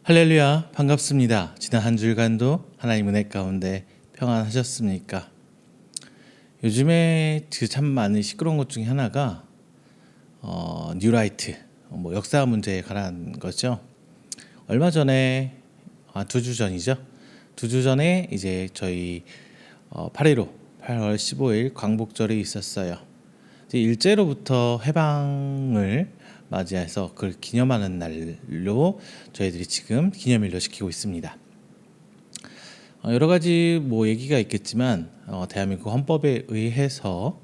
할렐루야, 반갑습니다. 지난 한 주일간도 하나님 은혜 가운데 평안하셨습니까? 요즘에 참 많은 시끄러운 것 중에 하나가 뉴라이트, 역사 문제에 관한 거죠. 얼마 전에 2주 전이죠. 2주 전에 이제 저희 8.15 8월 15일 광복절이 있었어요. 이제 일제로부터 해방을 맞이해서 그걸 기념하는 날로 저희들이 지금 기념일로 지키고 있습니다. 여러 가지 얘기가 있겠지만 대한민국 헌법에 의해서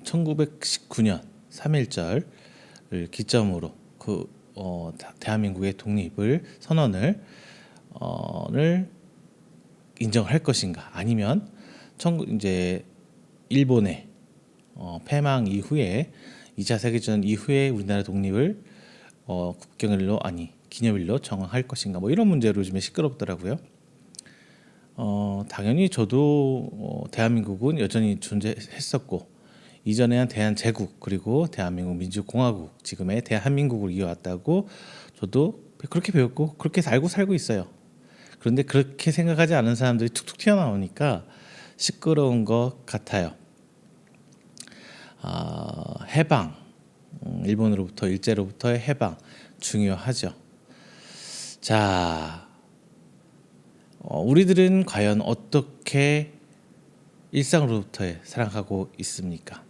1919년 3.1절을 기점으로 대한민국의 독립을 선언을 인정할 것인가, 아니면 이제 일본의 패망 이후에 2차 세계대전 이후에 우리나라 독립을 국경일로 기념일로 정할 것인가, 이런 문제로 요즘에 시끄럽더라고요. 당연히 저도 대한민국은 여전히 존재했었고, 이전에 한 대한제국, 그리고 대한민국 민주공화국, 지금의 대한민국을 이어왔다고 저도 그렇게 배웠고 그렇게 알고 살고 있어요. 그런데 그렇게 생각하지 않은 사람들이 툭툭 튀어나오니까 시끄러운 것 같아요. 해방, 일본으로부터, 일제로부터의 해방 중요하죠. 자, 우리들은 과연 어떻게 일상으로부터의 살아가고 있습니까?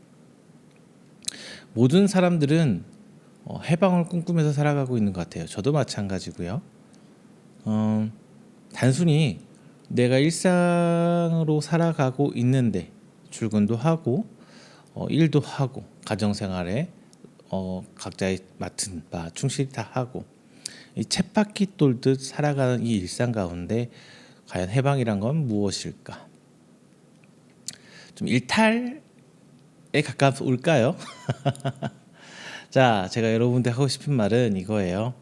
모든 사람들은 해방을 꿈꾸면서 살아가고 있는 것 같아요. 저도 마찬가지고요. 단순히 내가 일상으로 살아가고 있는데 출근도 하고 일도 하고 가정생활에 각자의 맡은 바 충실히 다 하고 이 쳇바퀴 돌듯 살아가는 이 일상 가운데 과연 해방이란 건 무엇일까? 좀 일탈에 가까울까요? 자, 제가 여러분들 하고 싶은 말은 이거예요.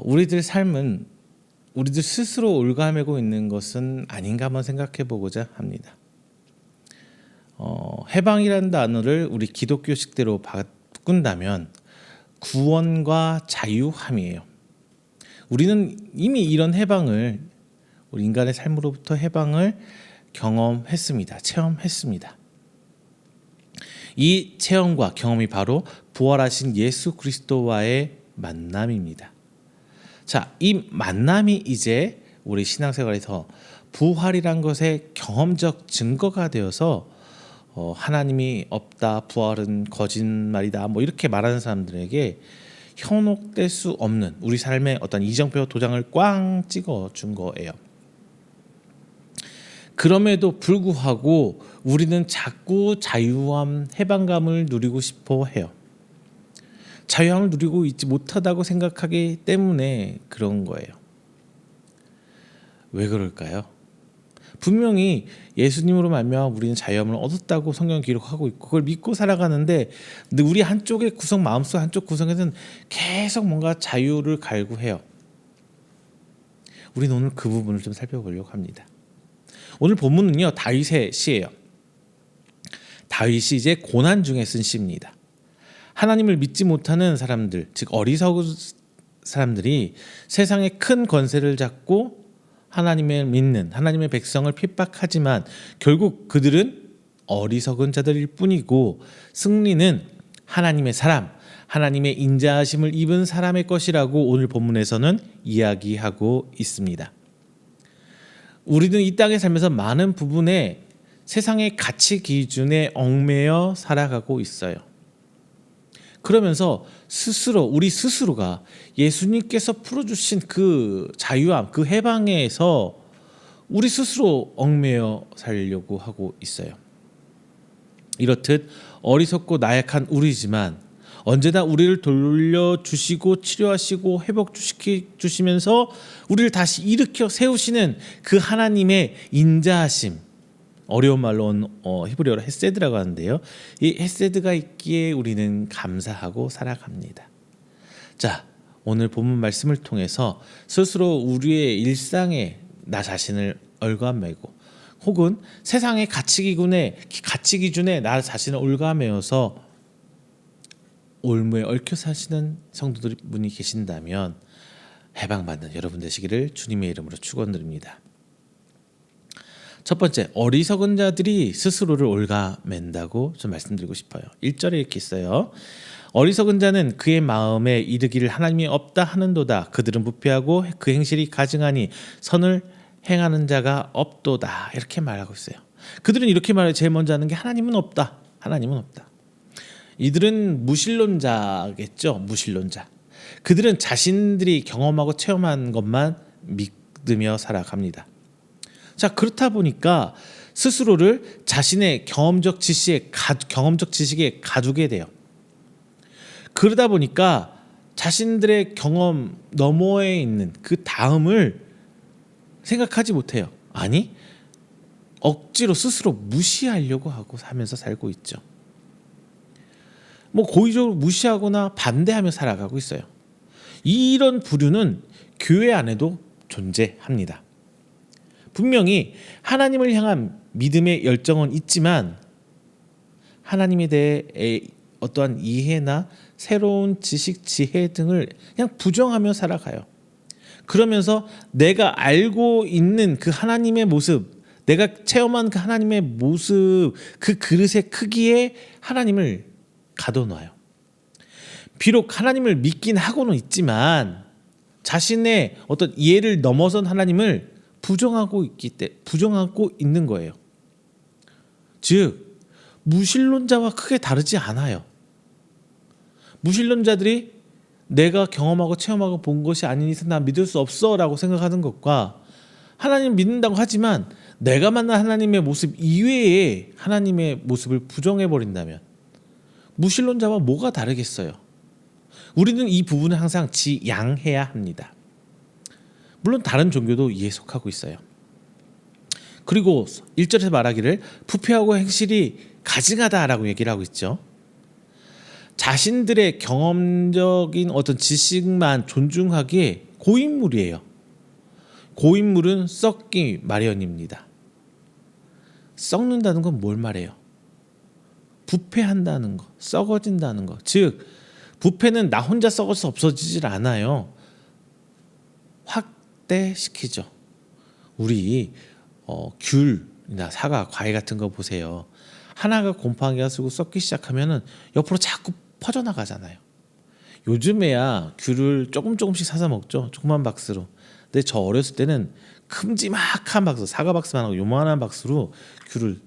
우리들 삶은 우리들 스스로 올가매고 있는 것은 아닌가 한번 생각해 보고자 합니다. 해방이라는 단어를 우리 기독교식대로 바꾼다면 구원과 자유함이에요. 우리는 이미 이런 해방을, 우리 인간의 삶으로부터 해방을 경험했습니다. 체험했습니다. 이 체험과 경험이 바로 부활하신 예수 그리스도와의 만남입니다. 자, 이 만남이 이제 우리 신앙생활에서 부활이란 것의 경험적 증거가 되어서 하나님이 없다, 부활은 거짓말이다, 이렇게 말하는 사람들에게 현혹될 수 없는 우리 삶의 어떤 이정표 도장을 꽝 찍어 준 거예요. 그럼에도 불구하고 우리는 자꾸 자유함, 해방감을 누리고 싶어 해요. 자유함을 누리고 있지 못하다고 생각하기 때문에 그런 거예요. 왜 그럴까요? 분명히 예수님으로 말미암아 우리는 자유함을 얻었다고 성경 기록하고 있고 그걸 믿고 살아가는데, 우리 한쪽의 마음속 한쪽 구석에는 계속 뭔가 자유를 갈구해요. 우리는 오늘 그 부분을 좀 살펴보려고 합니다. 오늘 본문은요, 다윗의 시예요. 다윗이 이제 고난 중에 쓴 시입니다. 하나님을 믿지 못하는 사람들, 즉 어리석은 사람들이 세상의 큰 권세를 잡고 하나님을 믿는 하나님의 백성을 핍박하지만 결국 그들은 어리석은 자들일 뿐이고 승리는 하나님의 사람, 하나님의 인자하심을 입은 사람의 것이라고 오늘 본문에서는 이야기하고 있습니다. 우리는 이 땅에 살면서 많은 부분에 세상의 가치 기준에 얽매여 살아가고 있어요. 그러면서 우리 스스로가 예수님께서 풀어주신 그 자유함, 그 해방에서 우리 스스로 얽매여 살려고 하고 있어요. 이렇듯 어리석고 나약한 우리지만 언제나 우리를 돌려주시고 치료하시고 회복시키시면서 우리를 다시 일으켜 세우시는 그 하나님의 인자하심, 어려운 말로 히브리어로 헤세드라고 하는데요. 이 헤세드가 있기에 우리는 감사하고 살아갑니다. 자, 오늘 본문 말씀을 통해서 스스로 우리의 일상에 나 자신을 올가매고 혹은 세상의 가치 기준에 나 자신을 올가매어서 올무에 얽혀 사시는 성도분이 계신다면 해방받는 여러분 되시기를 주님의 이름으로 축원드립니다. 첫 번째, 어리석은 자들이 스스로를 올가맨다고 좀 말씀드리고 싶어요. 1절에 이렇게 있어요. 어리석은 자는 그의 마음에 이르기를 하나님이 없다 하는도다. 그들은 부패하고 그 행실이 가증하니 선을 행하는 자가 없도다. 이렇게 말하고 있어요. 그들은 이렇게 말해요. 제일 먼저 하는 게 하나님은 없다. 하나님은 없다. 이들은 무신론자겠죠. 무신론자. 그들은 자신들이 경험하고 체험한 것만 믿으며 살아갑니다. 자, 그렇다 보니까 스스로를 자신의 경험적 지식에 가두게 돼요. 그러다 보니까 자신들의 경험 너머에 있는 그 다음을 생각하지 못해요. 아니, 억지로 스스로 무시하려고 하고 하면서 살고 있죠. 고의적으로 무시하거나 반대하며 살아가고 있어요. 이런 부류는 교회 안에도 존재합니다. 분명히 하나님을 향한 믿음의 열정은 있지만 하나님에 대해 어떠한 이해나 새로운 지식, 지혜 등을 그냥 부정하며 살아가요. 그러면서 내가 알고 있는 그 하나님의 모습, 내가 체험한 그 하나님의 모습, 그 그릇의 크기에 하나님을 가둬놔요. 비록 하나님을 믿긴 하고는 있지만 자신의 어떤 이해를 넘어선 하나님을 부정하고 있는 거예요. 즉 무신론자와 크게 다르지 않아요. 무신론자들이 내가 경험하고 체험하고 본 것이 아닌 이상 난 믿을 수 없어라고 생각하는 것과 하나님 믿는다고 하지만 내가 만난 하나님의 모습 이외에 하나님의 모습을 부정해버린다면 무신론자와 뭐가 다르겠어요? 우리는 이 부분을 항상 지양해야 합니다. 물론 다른 종교도 이에 속하고 있어요. 그리고 1절에서 말하기를 부패하고 행실이 가증하다라고 얘기를 하고 있죠. 자신들의 경험적인 어떤 지식만 존중하기에 고인물이에요. 고인물은 썩기 마련입니다. 썩는다는 건 뭘 말해요? 부패한다는 거, 썩어진다는 거. 즉 부패는 나 혼자 썩어서 없어지질 않아요. 확대시키죠. 우리 귤이나 사과, 과일 같은 거 보세요. 하나가 곰팡이가 쓰고 썩기 시작하면은 옆으로 자꾸 퍼져나가잖아요. 요즘에야 귤을 조금씩 사서 먹죠. 조그만 박스로. 근데 저 어렸을 때는 큼지막한 박스, 사과 박스만 하고 요만한 박스로 귤을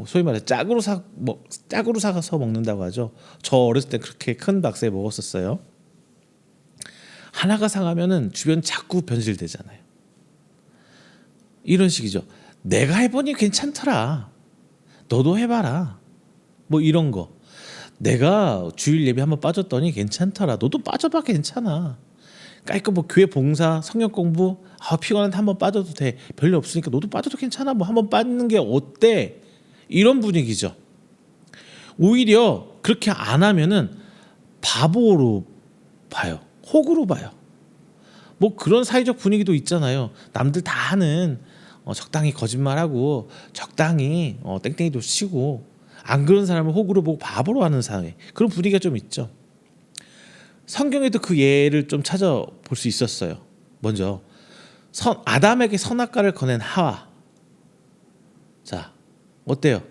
소위 말해 짝으로 사서 먹는다고 하죠. 저 어렸을 때 그렇게 큰 박스에 먹었었어요. 하나가 상하면은 주변 자꾸 변질되잖아요. 이런 식이죠. 내가 해보니 괜찮더라. 너도 해봐라. 이런 거. 내가 주일 예배 한번 빠졌더니 괜찮더라. 너도 빠져봐 괜찮아. 그러니까 교회 봉사, 성경 공부 피곤한데 한번 빠져도 돼. 별일 없으니까 너도 빠져도 괜찮아. 한번 빠지는 게 어때? 이런 분위기죠. 오히려 그렇게 안 하면은 바보로 봐요. 혹으로 봐요. 그런 사회적 분위기도 있잖아요. 남들 다 하는 적당히 거짓말하고 적당히 땡땡이도 치고 안 그런 사람을 혹으로 보고 바보로 하는 사회. 그런 분위기가 좀 있죠. 성경에도 그 예를 좀 찾아볼 수 있었어요. 먼저 아담에게 선악과를 거낸 하와. 자, 어때요?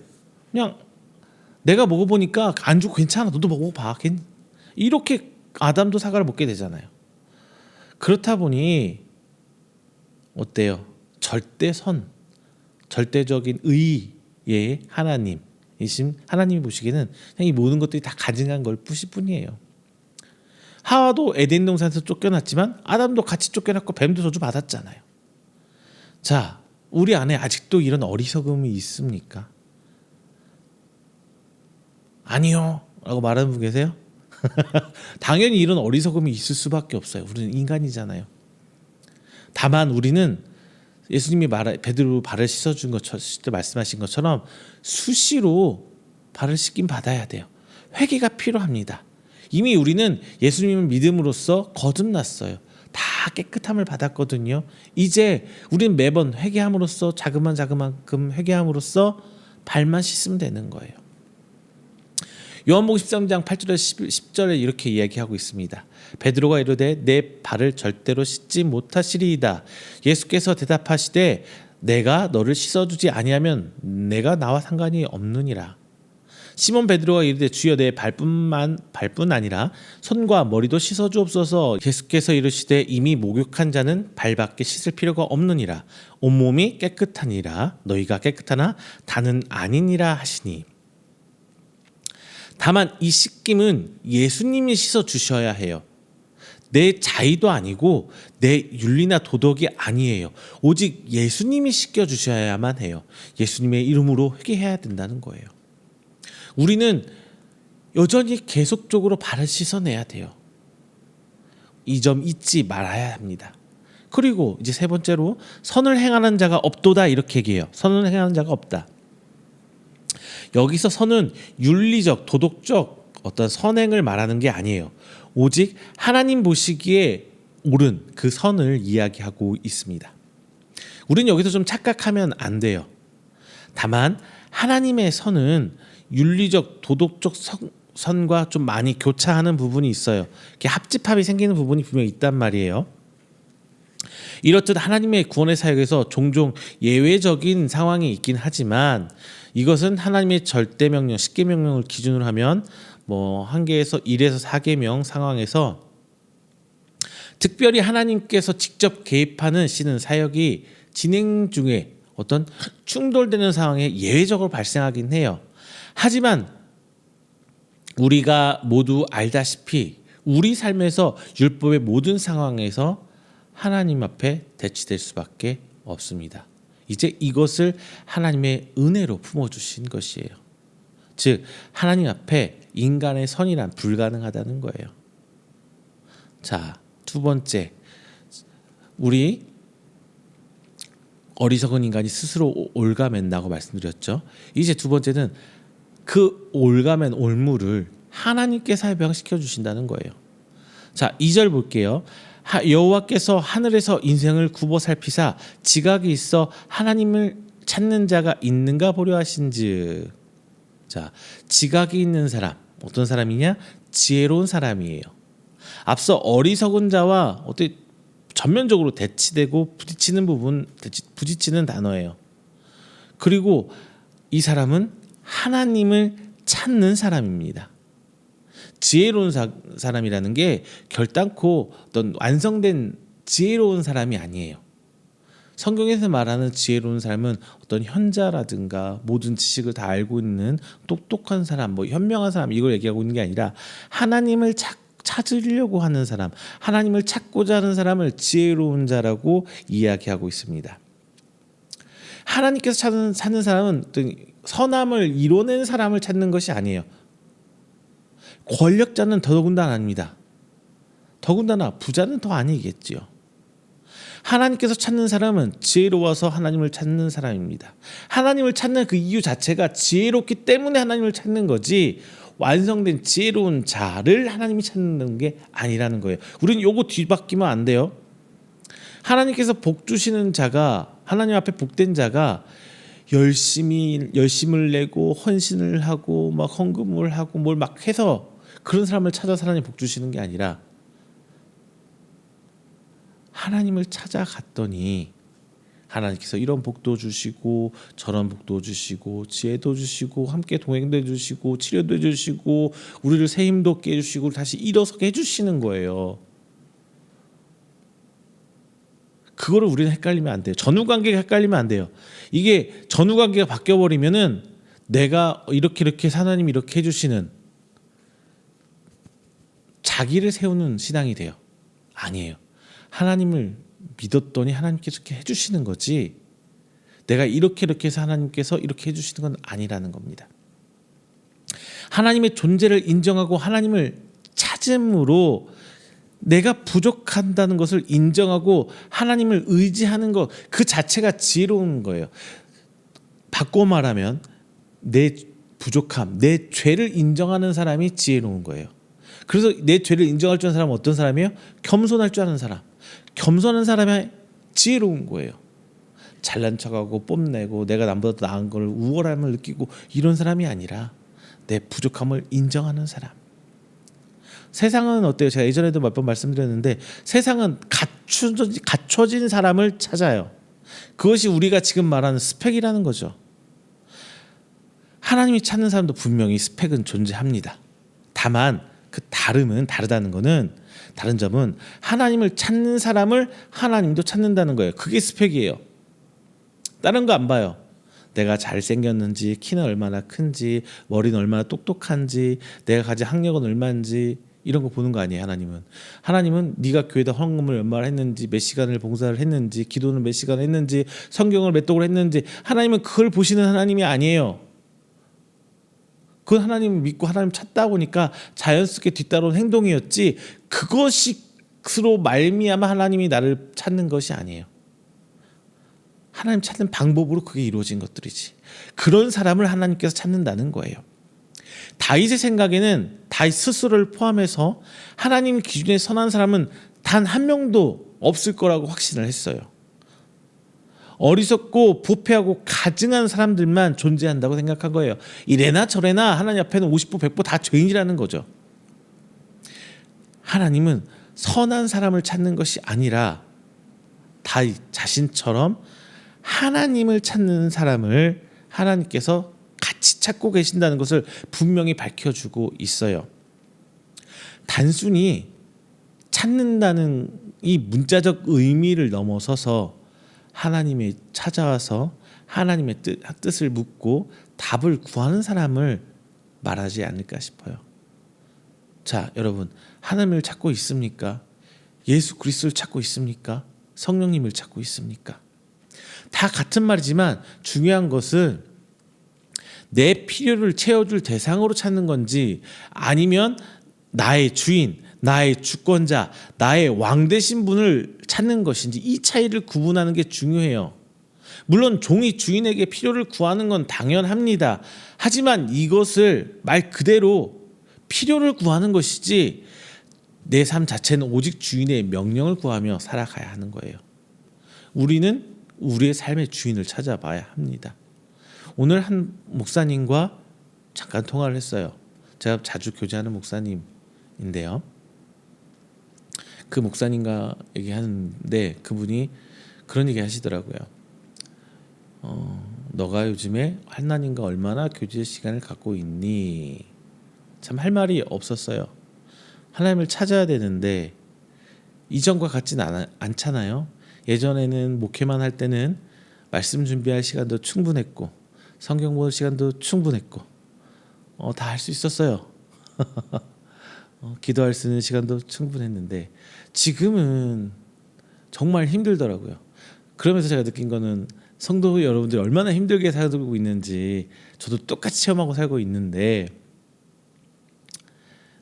그냥 내가 먹어보니까 안 좋고 괜찮아. 너도 먹어봐. 이렇게 아담도 사과를 먹게 되잖아요. 그렇다 보니 어때요? 절대적인 의의 하나님이신 하나님이 보시기에는 그냥 이 모든 것들이 다 가증한 걸 뿐이에요. 하와도 에덴 동산에서 쫓겨났지만 아담도 같이 쫓겨났고 뱀도 저주 받았잖아요. 자, 우리 안에 아직도 이런 어리석음이 있습니까? 아니요 라고 말하는 분 계세요? 당연히 이런 어리석음이 있을 수밖에 없어요. 우리는 인간이잖아요. 다만 우리는 예수님이 베드로 발을 씻어준 것처럼 말씀하신 것처럼 수시로 발을 씻긴 받아야 돼요. 회개가 필요합니다. 이미 우리는 예수님을 믿음으로써 거듭났어요. 다 깨끗함을 받았거든요. 이제 우리는 매번 회개함으로써 자그만큼 회개함으로써 발만 씻으면 되는 거예요. 요한복음 13장 8절에 10절에 이렇게 이야기하고 있습니다. 베드로가 이르되 내 발을 절대로 씻지 못하시리이다. 예수께서 대답하시되 내가 너를 씻어주지 아니하면 내가 나와 상관이 없느니라. 시몬 베드로가 이르되 주여 내 발뿐 아니라 손과 머리도 씻어 주옵소서. 예수께서 이르시되 이미 목욕한 자는 발밖에 씻을 필요가 없느니라. 온몸이 깨끗하니라. 너희가 깨끗하나 다는 아니니라 하시니. 다만 이 씻김은 예수님이 씻어 주셔야 해요. 내 자의도 아니고 내 윤리나 도덕이 아니에요. 오직 예수님이 씻겨 주셔야만 해요. 예수님의 이름으로 회개해야 된다는 거예요. 우리는 여전히 계속적으로 발을 씻어내야 돼요. 이 점 잊지 말아야 합니다. 그리고 이제 세 번째로 선을 행하는 자가 없도다 이렇게 얘기해요. 선을 행하는 자가 없다. 여기서 선은 윤리적, 도덕적 어떤 선행을 말하는 게 아니에요. 오직 하나님 보시기에 옳은 그 선을 이야기하고 있습니다. 우리는 여기서 좀 착각하면 안 돼요. 다만 하나님의 선은 윤리적, 도덕적 선과 좀 많이 교차하는 부분이 있어요. 이렇게 합집합이 생기는 부분이 분명히 있단 말이에요. 이렇듯 하나님의 구원의 사역에서 종종 예외적인 상황이 있긴 하지만 이것은 하나님의 절대명령, 십계명령을 기준으로 하면 뭐 1계에서 1에서 4계명 상황에서 특별히 하나님께서 직접 개입하는 시는 사역이 진행 중에 어떤 충돌되는 상황에 예외적으로 발생하긴 해요. 하지만 우리가 모두 알다시피 우리 삶에서 율법의 모든 상황에서 하나님 앞에 대치될 수밖에 없습니다. 이제 이것을 하나님의 은혜로 품어주신 것이에요. 즉 하나님 앞에 인간의 선이란 불가능하다는 거예요. 자, 두 번째, 우리 어리석은 인간이 스스로 올가맨다고 말씀드렸죠. 이제 두 번째는 그 올가맨 올무를 하나님께서 해방시켜 주신다는 거예요. 자, 2절 볼게요. 여호와께서 하늘에서 인생을 굽어 살피사 지각이 있어 하나님을 찾는 자가 있는가 보려 하신즉. 자, 지각이 있는 사람 어떤 사람이냐? 지혜로운 사람이에요. 앞서 어리석은 자와 어떻게 전면적으로 대치되고 부딪히는 단어예요. 그리고 이 사람은 하나님을 찾는 사람입니다. 지혜로운 사람이라는 게 결단코 어떤 완성된 지혜로운 사람이 아니에요. 성경에서 말하는 지혜로운 사람은 어떤 현자라든가 모든 지식을 다 알고 있는 똑똑한 사람, 뭐 현명한 사람 이걸 얘기하고 있는 게 아니라 하나님을 찾으려고 하는 사람, 하나님을 찾고자 하는 사람을 지혜로운 자라고 이야기하고 있습니다. 하나님께서 찾는 사람은 선함을 이뤄낸 사람을 찾는 것이 아니에요. 권력자는 더군다나 아닙니다. 더군다나 부자는 더 아니겠지요. 하나님께서 찾는 사람은 지혜로워서 하나님을 찾는 사람입니다. 하나님을 찾는 그 이유 자체가 지혜롭기 때문에 하나님을 찾는 거지 완성된 지혜로운 자를 하나님이 찾는 게 아니라는 거예요. 우리는 요거 뒤바뀌면 안 돼요. 하나님께서 복 주시는 자가, 하나님 앞에 복된 자가 열심을 내고 헌신을 하고 막 헌금을 하고 뭘 막 해서 그런 사람을 찾아서 하나님 복 주시는 게 아니라 하나님을 찾아갔더니 하나님께서 이런 복도 주시고 저런 복도 주시고 지혜도 주시고 함께 동행도 해주시고 치료도 해주시고 우리를 새 힘도 얻게 해주시고 다시 일어서게 해주시는 거예요. 그거를 우리는 헷갈리면 안 돼요. 전후관계가 헷갈리면 안 돼요. 이게 전후관계가 바뀌어버리면은 내가 이렇게 하나님이 이렇게 해주시는 자기를 세우는 신앙이 돼요. 아니에요. 하나님을 믿었더니 하나님께서 이렇게 해주시는 거지 내가 이렇게 해서 하나님께서 이렇게 해주시는 건 아니라는 겁니다. 하나님의 존재를 인정하고 하나님을 찾음으로 내가 부족한다는 것을 인정하고 하나님을 의지하는 것 그 자체가 지혜로운 거예요. 바꿔 말하면 내 부족함, 내 죄를 인정하는 사람이 지혜로운 거예요. 그래서 내 죄를 인정할 줄 아는 사람은 어떤 사람이에요? 겸손할 줄 아는 사람. 겸손한 사람이 지혜로운 거예요. 잘난 척하고 뽐내고 내가 남보다 나은 걸 우월함을 느끼고 이런 사람이 아니라 내 부족함을 인정하는 사람. 세상은 어때요? 제가 예전에도 몇 번 말씀드렸는데 세상은 갖춰진 사람을 찾아요. 그것이 우리가 지금 말하는 스펙이라는 거죠. 하나님이 찾는 사람도 분명히 스펙은 존재합니다. 다만 그 다르다는 거는, 다른 점은 하나님을 찾는 사람을 하나님도 찾는다는 거예요. 그게 스펙이에요. 다른 거 안 봐요. 내가 잘생겼는지, 키는 얼마나 큰지, 머리는 얼마나 똑똑한지, 내가 가진 학력은 얼마인지, 이런 거 보는 거 아니에요. 하나님은 네가 교회에다 헌금을 얼마나 했는지, 몇 시간을 봉사를 했는지, 기도는 몇 시간 했는지, 성경을 몇 독을 했는지, 하나님은 그걸 보시는 하나님이 아니에요. 그건 하나님 믿고 하나님 찾다 보니까 자연스럽게 뒤따라온 행동이었지, 그것으로 말미암아 하나님이 나를 찾는 것이 아니에요. 하나님 찾는 방법으로 그게 이루어진 것들이지. 그런 사람을 하나님께서 찾는다는 거예요. 다윗의 생각에는 다윗 스스로를 포함해서 하나님 기준에 선한 사람은 단 한 명도 없을 거라고 확신을 했어요. 어리석고 부패하고 가증한 사람들만 존재한다고 생각한 거예요. 이래나 저래나 하나님 앞에는 50보 100보 다 죄인이라는 거죠. 하나님은 선한 사람을 찾는 것이 아니라 다윗 자신처럼 하나님을 찾는 사람을 하나님께서 같이 찾고 계신다는 것을 분명히 밝혀주고 있어요. 단순히 찾는다는 이 문자적 의미를 넘어서서 하나님이 찾아와서 하나님의 뜻을 묻고 답을 구하는 사람을 말하지 않을까 싶어요. 자, 여러분, 하나님을 찾고 있습니까? 예수 그리스도를 찾고 있습니까? 성령님을 찾고 있습니까? 다 같은 말이지만 중요한 것은 내 필요를 채워줄 대상으로 찾는 건지, 아니면 나의 주인, 나의 주권자, 나의 왕 되신 분을 찾는 것인지, 이 차이를 구분하는 게 중요해요. 물론 종이 주인에게 필요를 구하는 건 당연합니다. 하지만 이것을 말 그대로 필요를 구하는 것이지, 내 삶 자체는 오직 주인의 명령을 구하며 살아가야 하는 거예요. 우리는 우리의 삶의 주인을 찾아봐야 합니다. 오늘 한 목사님과 잠깐 통화를 했어요. 제가 자주 교제하는 목사님인데요. 그 목사님과 얘기하는데 그분이 그런 얘기 하시더라고요. 너가 요즘에 하나님과 얼마나 교제 시간을 갖고 있니? 참 할 말이 없었어요. 하나님을 찾아야 되는데 이전과 같지는 않잖아요. 예전에는 목회만 할 때는 말씀 준비할 시간도 충분했고, 성경 보는 시간도 충분했고, 다 할 수 있었어요. 기도할 수 있는 시간도 충분했는데 지금은 정말 힘들더라고요. 그러면서 제가 느낀 거는 성도 여러분들이 얼마나 힘들게 살고 있는지 저도 똑같이 체험하고 살고 있는데,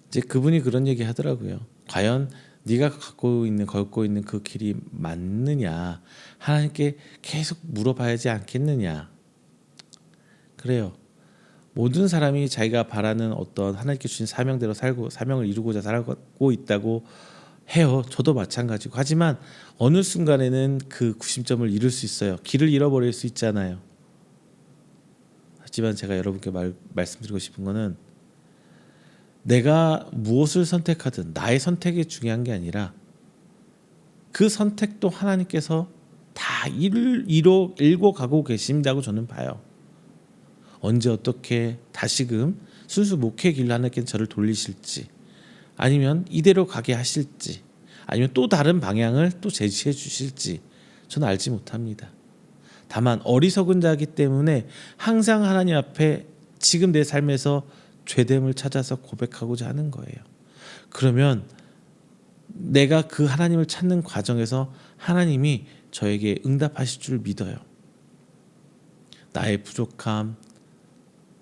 이제 그분이 그런 얘기 하더라고요. 과연 네가 걷고 있는 그 길이 맞느냐, 하나님께 계속 물어봐야지 않겠느냐. 그래요. 모든 사람이 자기가 바라는 어떤 하나님께 주신 사명대로 살고 사명을 이루고자 살고 있다고 해요. 저도 마찬가지고. 하지만 어느 순간에는 그 구심점을 잃을 수 있어요. 길을 잃어버릴 수 있잖아요. 하지만 제가 여러분께 말씀드리고 싶은 거는, 내가 무엇을 선택하든 나의 선택이 중요한 게 아니라 그 선택도 하나님께서 다 이루어 가고 계신다고 저는 봐요. 언제 어떻게 다시금 순수 목회 길로 하나님께서 저를 돌리실지, 아니면 이대로 가게 하실지, 아니면 또 다른 방향을 또 제시해 주실지 저는 알지 못합니다. 다만 어리석은 자이기 때문에 항상 하나님 앞에 지금 내 삶에서 죄됨을 찾아서 고백하고자 하는 거예요. 그러면 내가 그 하나님을 찾는 과정에서 하나님이 저에게 응답하실 줄 믿어요. 나의 부족함,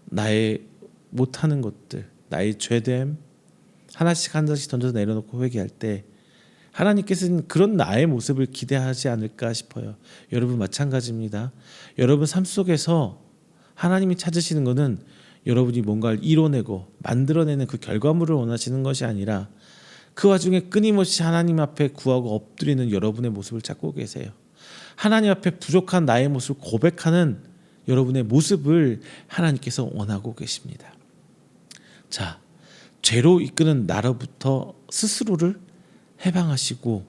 나의 못하는 것들, 나의 죄됨 하나씩 던져서 내려놓고 회개할 때 하나님께서는 그런 나의 모습을 기대하지 않을까 싶어요. 여러분 마찬가지입니다. 여러분 삶 속에서 하나님이 찾으시는 것은 여러분이 뭔가를 이뤄내고 만들어내는 그 결과물을 원하시는 것이 아니라 그 와중에 끊임없이 하나님 앞에 구하고 엎드리는 여러분의 모습을 찾고 계세요. 하나님 앞에 부족한 나의 모습을 고백하는 여러분의 모습을 하나님께서 원하고 계십니다. 자, 죄로 이끄는 나로부터 스스로를 해방하시고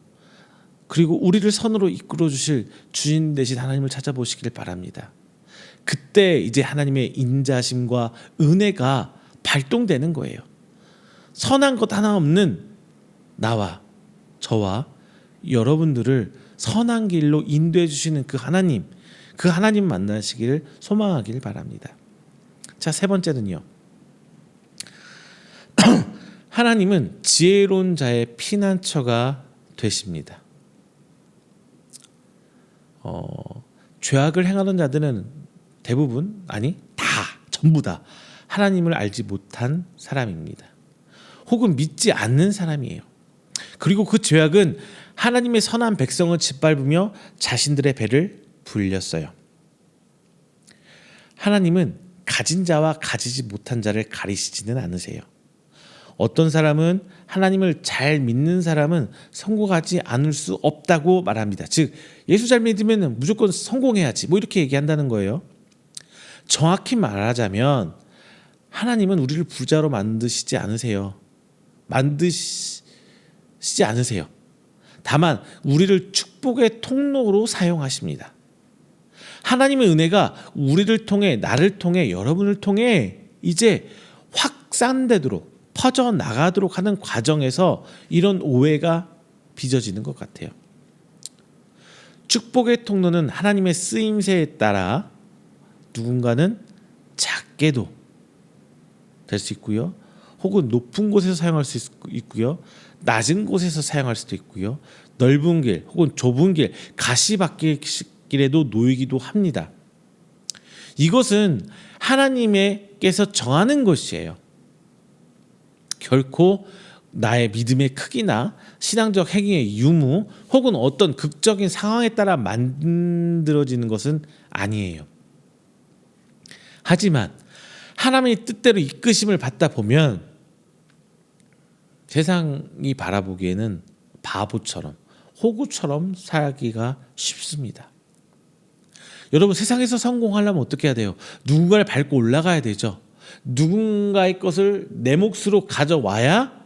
그리고 우리를 선으로 이끌어 주실 주인 되신 하나님을 찾아보시길 바랍니다. 그때 이제 하나님의 인자심과 은혜가 발동되는 거예요. 선한 것 하나 없는 나와 저와 여러분들을 선한 길로 인도해 주시는 그 하나님 만나시기를 소망하길 바랍니다. 자, 세 번째는요. 하나님은 지혜로운 자의 피난처가 되십니다. 죄악을 행하는 자들은 대부분 전부 다 하나님을 알지 못한 사람입니다. 혹은 믿지 않는 사람이에요. 그리고 그 죄악은 하나님의 선한 백성을 짓밟으며 자신들의 배를 불렸어요. 하나님은 가진 자와 가지지 못한 자를 가리시지는 않으세요. 어떤 사람은 하나님을 잘 믿는 사람은 성공하지 않을 수 없다고 말합니다. 즉 예수 잘 믿으면 무조건 성공해야지 이렇게 얘기한다는 거예요. 정확히 말하자면 하나님은 우리를 부자로 만드시지 않으세요. 다만 우리를 축복의 통로로 사용하십니다. 하나님의 은혜가 우리를 통해, 나를 통해, 여러분을 통해 이제 확산되도록 퍼져나가도록 하는 과정에서 이런 오해가 빚어지는 것 같아요. 축복의 통로는 하나님의 쓰임새에 따라 누군가는 작게도 될 수 있고요. 혹은 높은 곳에서 사용할 수 있고요. 낮은 곳에서 사용할 수도 있고요. 넓은 길 혹은 좁은 길, 가시밭길에도 놓이기도 합니다. 이것은 하나님께서 정하는 것이에요. 결코 나의 믿음의 크기나 신앙적 행위의 유무 혹은 어떤 극적인 상황에 따라 만들어지는 것은 아니에요. 하지만 하나님의 뜻대로 이끄심을 받다 보면 세상이 바라보기에는 바보처럼 호구처럼 살기가 쉽습니다. 여러분, 세상에서 성공하려면 어떻게 해야 돼요? 누군가를 밟고 올라가야 되죠. 누군가의 것을 내 몫으로 가져와야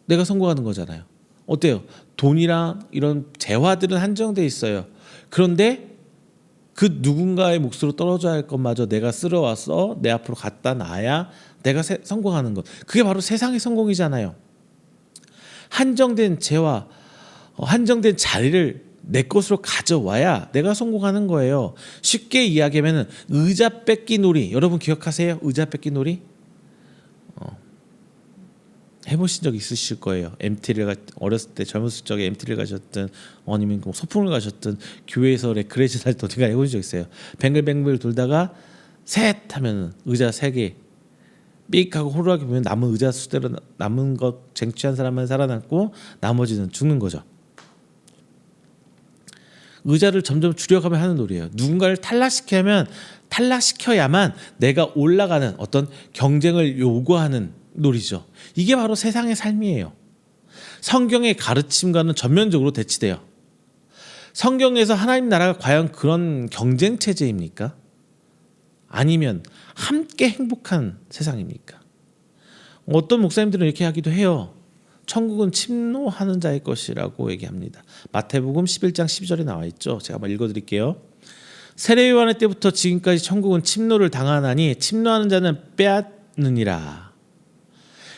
내가 성공하는 거잖아요. 어때요? 돈이랑 이런 재화들은 한정돼 있어요. 그런데 그 누군가의 몫으로 떨어져야 할 것마저 내가 쓸어와서 내 앞으로 갖다 놔야 내가 성공하는 것. 그게 바로 세상의 성공이잖아요. 한정된 재화, 한정된 자리를 내 것으로 가져와야 내가 성공하는 거예요. 쉽게 이야기하면 의자 뺏기 놀이. 여러분 기억하세요? 의자 뺏기 놀이? 해보신 적 있으실 거예요. 어렸을 때 젊었을 적에 MT를 가셨든 아니면 소풍을 가셨든 교회에서 레크레이션 할 때 어디가 해보신 적 있어요. 뱅글뱅글 돌다가 셋 하면 의자 3개 삑 하고 호루라기 보면 남은 의자 수대로 남은 것 쟁취한 사람만 살아남고 나머지는 죽는 거죠. 의자를 점점 줄여가며 하는 놀이에요. 누군가를 탈락시켜야만 내가 올라가는 어떤 경쟁을 요구하는 놀이죠. 이게 바로 세상의 삶이에요. 성경의 가르침과는 전면적으로 대치돼요. 성경에서 하나님 나라가 과연 그런 경쟁 체제입니까? 아니면 함께 행복한 세상입니까? 어떤 목사님들은 이렇게 하기도 해요. 천국은 침노하는 자의 것이라고 얘기합니다. 마태복음 11장 12절에 나와 있죠. 제가 한번 읽어드릴게요. 세례 요한의 때부터 지금까지 천국은 침노를 당하나니 침노하는 자는 빼앗느니라.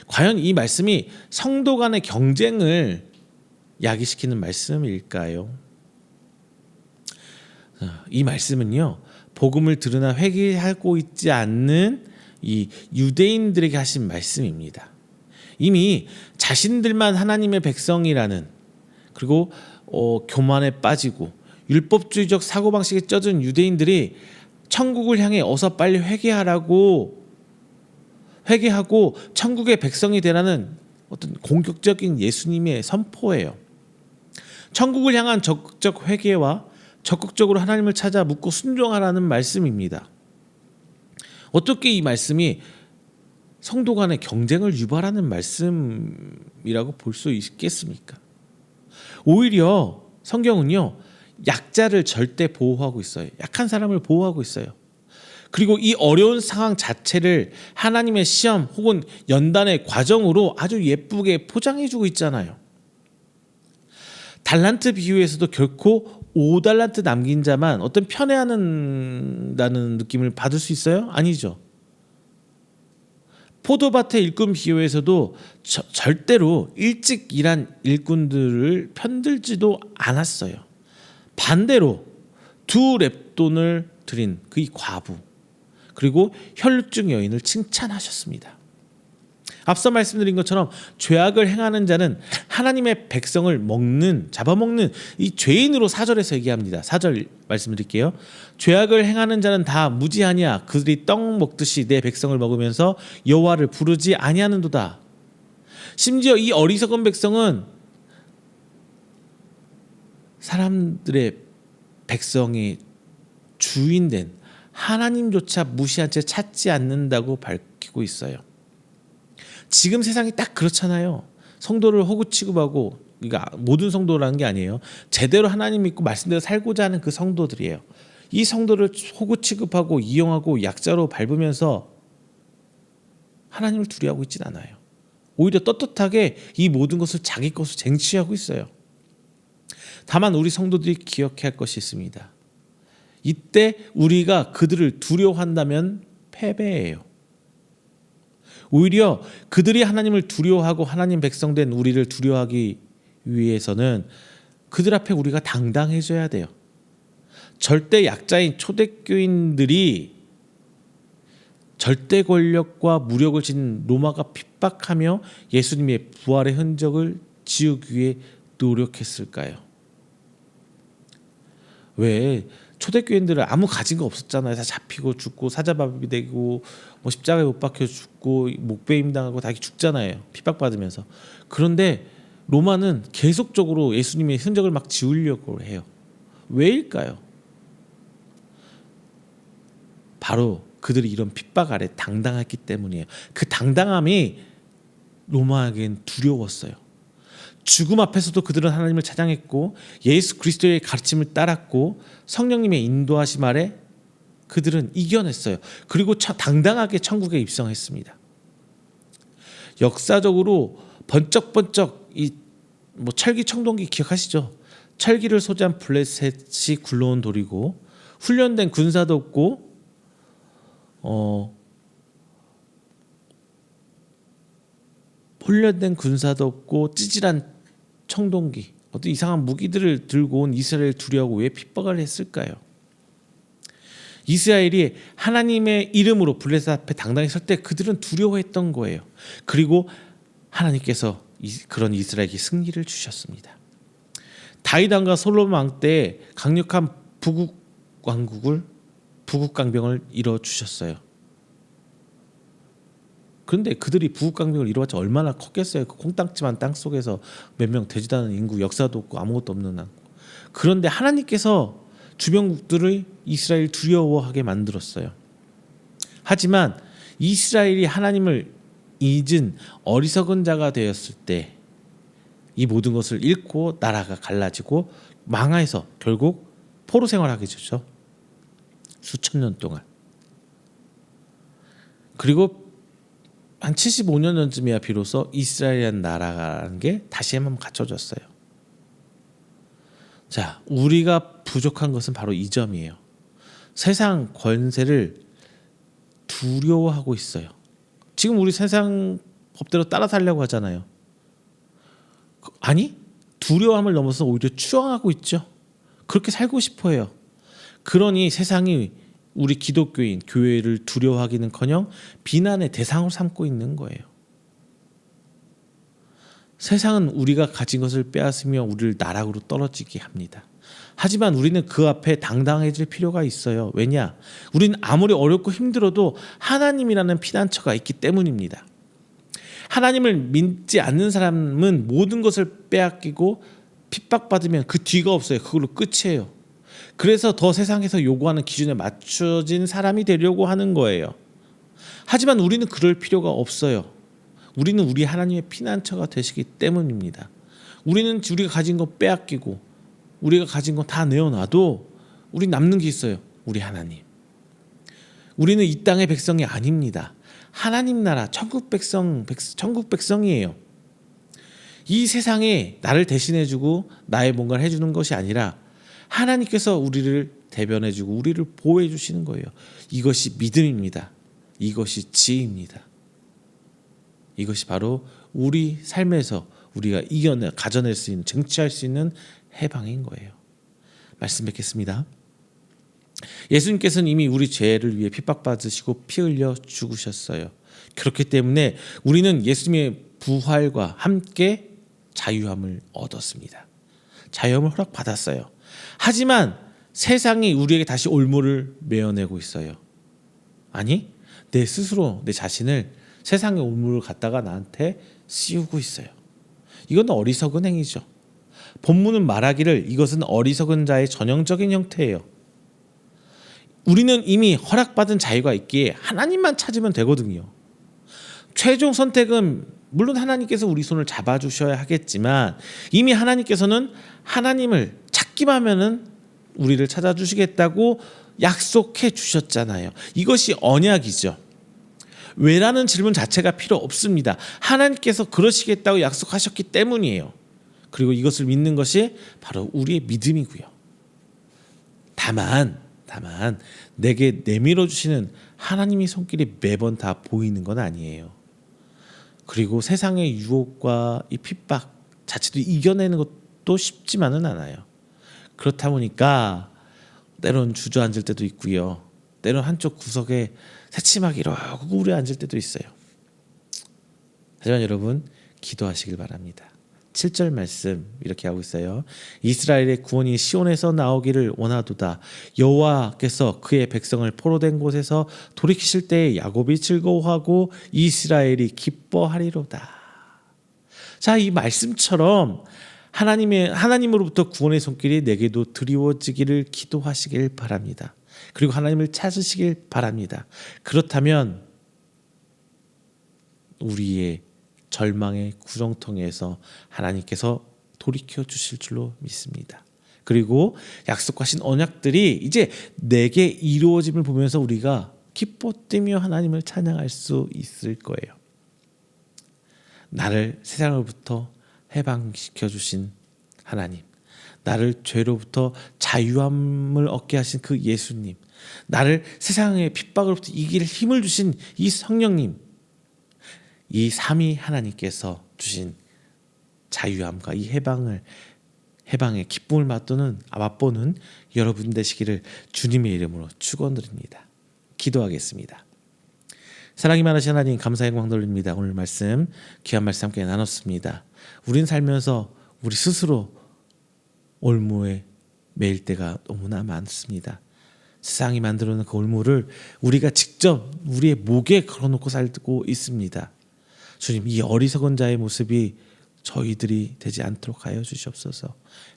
과연 이 말씀이 성도 간의 경쟁을 야기시키는 말씀일까요? 이 말씀은요, 복음을 들으나 회개하고 있지 않는 이 유대인들에게 하신 말씀입니다. 이미 자신들만 하나님의 백성이라는, 그리고 교만에 빠지고 율법주의적 사고방식에 젖은 유대인들이 천국을 향해 어서 빨리 회개하고 천국의 백성이 되라는 어떤 공격적인 예수님의 선포예요. 천국을 향한 적극적 회개와 적극적으로 하나님을 찾아 묻고 순종하라는 말씀입니다. 어떻게 이 말씀이 성도 간의 경쟁을 유발하는 말씀이라고 볼 수 있겠습니까? 오히려 성경은요, 약자를 절대 보호하고 있어요. 약한 사람을 보호하고 있어요. 그리고 이 어려운 상황 자체를 하나님의 시험 혹은 연단의 과정으로 아주 예쁘게 포장해주고 있잖아요. 달란트 비유에서도 결코 5달란트 남긴 자만 어떤 편애하는다는 느낌을 받을 수 있어요? 아니죠. 포도밭의 일꾼 비유에서도 절대로 일찍 일한 일꾼들을 편들지도 않았어요. 반대로 2렙돈을 드린 그 이 과부, 그리고 혈루증 여인을 칭찬하셨습니다. 앞서 말씀드린 것처럼 죄악을 행하는 자는 하나님의 백성을 잡아먹는 이 죄인으로 4절에서 얘기합니다. 4절 말씀드릴게요. 죄악을 행하는 자는 다 무지하냐? 그들이 떡 먹듯이 내 백성을 먹으면서 여호와를 부르지 아니하는도다. 심지어 이 어리석은 백성은 사람들의 백성의 주인된 하나님조차 무시한 채 찾지 않는다고 밝히고 있어요. 지금 세상이 딱 그렇잖아요. 성도를 호구 취급하고, 그러니까 모든 성도라는 게 아니에요. 제대로 하나님 믿고 말씀대로 살고자 하는 그 성도들이에요. 이 성도를 호구 취급하고 이용하고 약자로 밟으면서 하나님을 두려워하고 있진 않아요. 오히려 떳떳하게 이 모든 것을 자기 것으로 쟁취하고 있어요. 다만 우리 성도들이 기억해야 할 것이 있습니다. 이때 우리가 그들을 두려워한다면 패배예요. 오히려 그들이 하나님을 두려워하고 하나님 백성된 우리를 두려워하기 위해서는 그들 앞에 우리가 당당해져야 돼요. 절대 약자인 초대교인들이 절대 권력과 무력을 지닌 로마가 핍박하며 예수님의 부활의 흔적을 지우기 위해 노력했을까요? 왜 초대교인들은 아무 가진 거 없었잖아요. 다 잡히고 죽고 사자밥이 되고 뭐 십자가에 못 박혀 죽고 목베임 당하고 다 죽잖아요. 핍박받으면서. 그런데 로마는 계속적으로 예수님의 흔적을 막 지우려고 해요. 왜일까요? 바로 그들이 이런 핍박 아래 당당했기 때문이에요. 그 당당함이 로마에겐 두려웠어요. 죽음 앞에서도 그들은 하나님을 찬양했고 예수 그리스도의 가르침을 따랐고 성령님의 인도하심 아래 그들은 이겨냈어요. 그리고 당당하게 천국에 입성했습니다. 역사적으로 번쩍번쩍 이 철기 청동기 기억하시죠? 철기를 소지한 블레셋이 굴러온 돌이고 훈련된 군사도 없고 훈련된 군사도 없고 찌질한 청동기, 어떤 이상한 무기들을 들고 온 이스라엘을 두려워하고 왜 핍박을 했을까요? 이스라엘이 하나님의 이름으로 블레셋 앞에 당당히 설 때 그들은 두려워했던 거예요. 그리고 하나님께서 그런 이스라엘에게 승리를 주셨습니다. 다윗 왕과 솔로몬 왕 때 강력한 부국 강병을 이뤄 주셨어요. 그런데 그들이 부국강병을 이루어봤자 얼마나 컸겠어요. 그 콩땅집한 땅 속에서 몇 명 되지도 않은 인구, 역사도 없고 아무것도 없는 땅. 그런데 하나님께서 주변국들을 이스라엘 두려워하게 만들었어요. 하지만 이스라엘이 하나님을 잊은 어리석은 자가 되었을 때 이 모든 것을 잃고 나라가 갈라지고 망하여서 결국 포로 생활하게 되죠. 수천 년 동안. 그리고 한 75년 전쯤이야 비로소 이스라엘이라는 나라라는 게 다시 한번 갖춰졌어요. 자, 우리가 부족한 것은 바로 이 점이에요. 세상 권세를 두려워하고 있어요. 지금 우리 세상 법대로 따라 살려고 하잖아요. 아니, 두려움을 넘어서 오히려 추앙하고 있죠. 그렇게 살고 싶어 해요. 그러니 세상이 우리 기독교인, 교회를 두려워하기는커녕 비난의 대상으로 삼고 있는 거예요. 세상은 우리가 가진 것을 빼앗으며 우리를 나락으로 떨어지게 합니다. 하지만 우리는 그 앞에 당당해질 필요가 있어요. 왜냐? 우리는 아무리 어렵고 힘들어도 하나님이라는 피난처가 있기 때문입니다. 하나님을 믿지 않는 사람은 모든 것을 빼앗기고 핍박받으면 그 뒤가 없어요. 그걸로 끝이에요. 그래서 더 세상에서 요구하는 기준에 맞춰진 사람이 되려고 하는 거예요. 하지만 우리는 그럴 필요가 없어요. 우리는 우리 하나님의 피난처가 되시기 때문입니다. 우리는 우리가 가진 거 빼앗기고 우리가 가진 거 다 내어놔도 우리 남는 게 있어요. 우리 하나님. 우리는 이 땅의 백성이 아닙니다. 하나님 나라 천국 백성이에요. 이 세상에 나를 대신해주고 나의 뭔가를 해주는 것이 아니라 하나님께서 우리를 대변해주고 우리를 보호해주시는 거예요. 이것이 믿음입니다. 이것이 지혜입니다. 이것이 바로 우리 삶에서 우리가 가져낼 수 있는, 쟁취할 수 있는 해방인 거예요. 말씀 뵙겠습니다. 예수님께서는 이미 우리 죄를 위해 핍박받으시고 피 흘려 죽으셨어요. 그렇기 때문에 우리는 예수님의 부활과 함께 자유함을 얻었습니다. 자유함을 허락받았어요. 하지만 세상이 우리에게 다시 올무를 메어내고 있어요. 아니, 내 스스로 내 자신을 세상의 올무를 갖다가 나한테 씌우고 있어요. 이건 어리석은 행위죠. 본문은 말하기를 이것은 어리석은 자의 전형적인 형태예요. 우리는 이미 허락받은 자유가 있기에 하나님만 찾으면 되거든요. 최종 선택은 물론 하나님께서 우리 손을 잡아주셔야 하겠지만 이미 하나님께서는 하나님을 찾기만 하면은 우리를 찾아주시겠다고 약속해 주셨잖아요. 이것이 언약이죠. 왜라는 질문 자체가 필요 없습니다. 하나님께서 그러시겠다고 약속하셨기 때문이에요. 그리고 이것을 믿는 것이 바로 우리의 믿음이고요. 다만 내게 내밀어 주시는 하나님의 손길이 매번 다 보이는 건 아니에요. 그리고 세상의 유혹과 이 핍박 자체도 이겨내는 것도 쉽지만은 않아요. 그렇다 보니까 때론 주저앉을 때도 있고요. 때론 한쪽 구석에 새침하게 이러고 우울해 앉을 때도 있어요. 하지만 여러분 기도하시길 바랍니다. 7절 말씀 이렇게 하고 있어요. 이스라엘의 구원이 시온에서 나오기를 원하도다. 여호와께서 그의 백성을 포로된 곳에서 돌이키실 때에 야곱이 즐거워하고 이스라엘이 기뻐하리로다. 자, 이 말씀처럼 하나님으로부터 구원의 손길이 내게도 드리워지기를 기도하시길 바랍니다. 그리고 하나님을 찾으시길 바랍니다. 그렇다면 우리의 절망의 구렁텅이에서 하나님께서 돌이켜 주실 줄로 믿습니다. 그리고 약속하신 언약들이 이제 내게 이루어짐을 보면서 우리가 기뻐 뛰며 하나님을 찬양할 수 있을 거예요. 나를 세상으로부터 해방시켜 주신 하나님, 나를 죄로부터 자유함을 얻게 하신 그 예수님, 나를 세상의 핍박으로부터 이길 힘을 주신 이 성령님, 이 삼위 하나님께서 주신 자유함과 이 해방의 기쁨을 맛보는 여러분 되시기를 주님의 이름으로 축원드립니다. 기도하겠습니다. 사랑이 많으신 하나님 감사 영광 돌립니다. 오늘 말씀 귀한 말씀 함께 나눴습니다. 우린 살면서 우리 스스로 올무에 매일 때가 너무나 많습니다. 세상이 만들어놓은 그 올무를 우리가 직접 우리의 목에 걸어놓고 살고 있습니다. 주님, 이 어리석은 자의 모습이 저희들이 되지 않도록 하여 주시옵소서.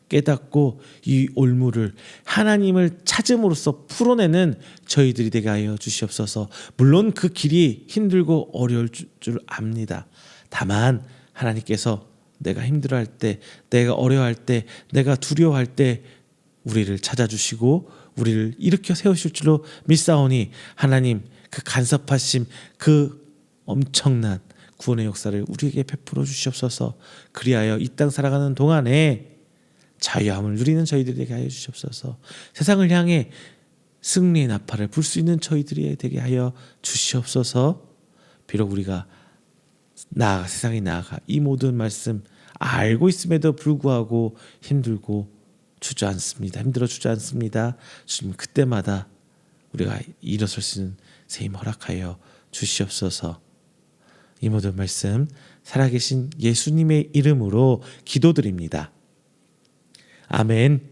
깨닫고 이 올무를 하나님을 찾음으로써 풀어내는 저희들이 되게 하여 주시옵소서. 물론 그 길이 힘들고 어려울 줄 압니다. 다만 하나님께서 내가 힘들어할 때, 내가 어려워할 때, 내가 두려워할 때 우리를 찾아주시고 우리를 일으켜 세우실 줄로 믿사오니 하나님 그 간섭하심, 그 엄청난 구원의 역사를 우리에게 베풀어 주시옵소서. 그리하여 이 땅 살아가는 동안에 자유함을 누리는 저희들이 되게 하여 주시옵소서. 세상을 향해 승리의 나팔을 불 수 있는 저희들이 되게 하여 주시옵소서. 비록 우리가 세상에 나아가 이 모든 말씀 알고 있음에도 불구하고 힘들고 힘들어 주저앉습니다. 주님, 그때마다 우리가 일어설 수 있는 새 힘 허락하여 주시옵소서. 이 모든 말씀 살아계신 예수님의 이름으로 기도드립니다. 아멘.